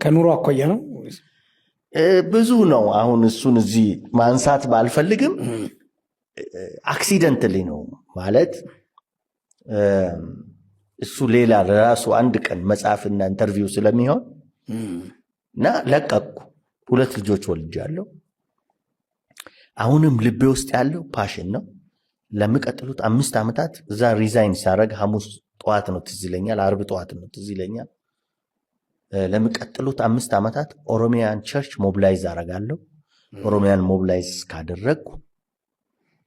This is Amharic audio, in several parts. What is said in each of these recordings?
ከኑሮ አኳያ ነው ብዙ ነው። አሁን እሱን እዚህ ማንሳት ባልፈልግም አክሲደንትሊ ነው ማለት እሱ ሌላ ለራሱ አንድ ቀን መጽሐፍና ኢንተርቪው ስለሚሆን እና ለቀቅኩ። 2 ልጆች ወልጃለሁ። አሁንም ልቤ ውስጥ ያለው ፓሽን ነው። ለሚቀጥሉት 5 ዓመታት እዛ ሪዛይን ሲያደርግ ሐሙስ ጠዋት ነው ትዝ ይለኛል፣ አርብ ጠዋት ነው ትዝ ይለኛል። ለሚቀጥሉት 5 ዓመታት ኦሮሚያን ቸርች ሞቢላይዝ አደርጋለሁ። ኦሮሚያን ሞቢላይዝ ካደረግኩ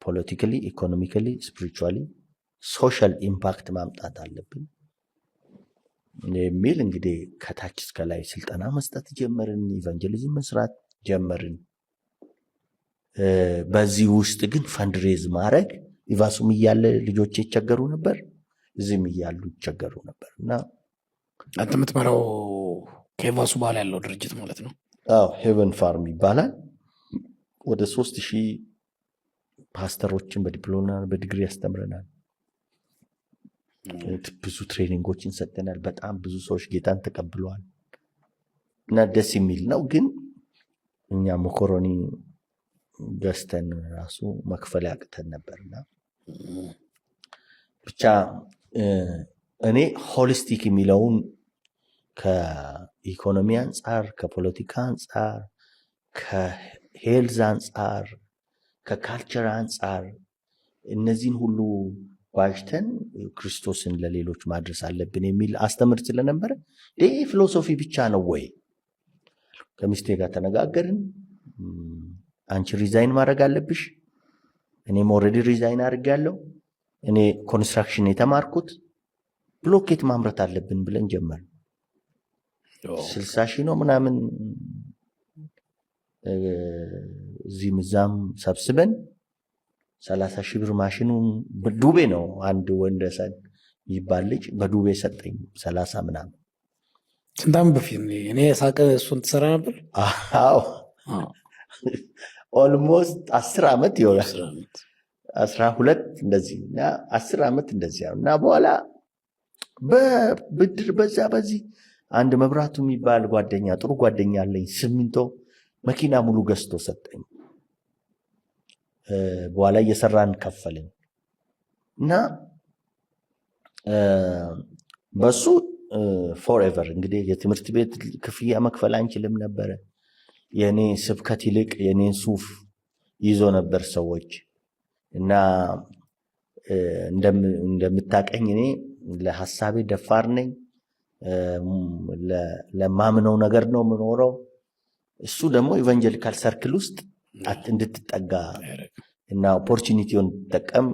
ፖለቲካሊ፣ ኢኮኖሚካሊ፣ ስፒሪቹዋሊ ሶሻል ኢምፓክት ማምጣት አለብን የሚል እንግዲህ ከታች እስከ ላይ ስልጠና መስጠት ጀመርን። ኢቫንጀሊዝም መስራት ጀመርን። በዚህ ውስጥ ግን ፈንድሬዝ ማድረግ ኢቫሱም እያለ ልጆች ይቸገሩ ነበር፣ እዚህም እያሉ ይቸገሩ ነበር እና አንተ የምትመራው ከኢቫሱ በኋላ ያለው ድርጅት ማለት ነው? አዎ፣ ሄቨን ፋርም ይባላል። ወደ 3000 ፓስተሮችን በዲፕሎማ በዲግሪ ያስተምረናል። ብዙ ትሬኒንጎችን ሰጥተናል። በጣም ብዙ ሰዎች ጌታን ተቀብለዋል እና ደስ የሚል ነው። ግን እኛ መኮሮኒ ገዝተን ራሱ መክፈል ያቅተን ነበርና ብቻ እኔ ሆሊስቲክ የሚለውን ከኢኮኖሚ አንጻር፣ ከፖለቲካ አንጻር፣ ከሄልዝ አንጻር፣ ከካልቸር አንጻር እነዚህን ሁሉ ዋጅተን ክርስቶስን ለሌሎች ማድረስ አለብን የሚል አስተምር ስለነበረ ይህ ፊሎሶፊ ብቻ ነው ወይ? ከሚስቴ ጋር ተነጋገርን። አንቺ ሪዛይን ማድረግ አለብሽ፣ እኔም ኦልሬዲ ሪዛይን አድርጌያለሁ። እኔ ኮንስትራክሽን የተማርኩት ብሎኬት ማምረት አለብን ብለን ጀመርን። 60 ሺህ ነው ምናምን እዚህም እዛም ሰብስበን 30 ሺህ ብር ማሽኑን በዱቤ ነው አንድ ወንደሰን ይባል ልጅ በዱቤ ሰጠኝ። 30 ምናምን። ስንት ዓመት በፊት እኔ ሳቀ እሱን ትሰራ ነበር? አዎ ኦልሞስት 10 ዓመት ይሆናል። 12 እንደዚህ እና 10 ዓመት እንደዚህ እና በኋላ በብድር በዛ በዚህ አንድ መብራቱ የሚባል ጓደኛ ጥሩ ጓደኛ አለኝ። ሲሚንቶ መኪና ሙሉ ገዝቶ ሰጠኝ። በኋላ እየሰራን ከፈልን እና በሱ ፎርኤቨር እንግዲህ የትምህርት ቤት ክፍያ መክፈል አንችልም ነበረ። የኔ ስብከት ይልቅ የኔን ሱፍ ይዞ ነበር ሰዎች እና እንደምታቀኝ እኔ ለሐሳቤ ደፋር ነኝ። ለማምነው ነገር ነው የምኖረው። እሱ ደግሞ ኢቫንጀሊካል ሰርክል ውስጥ እንድትጠጋ እና ኦፖርቹኒቲውን ተጠቀም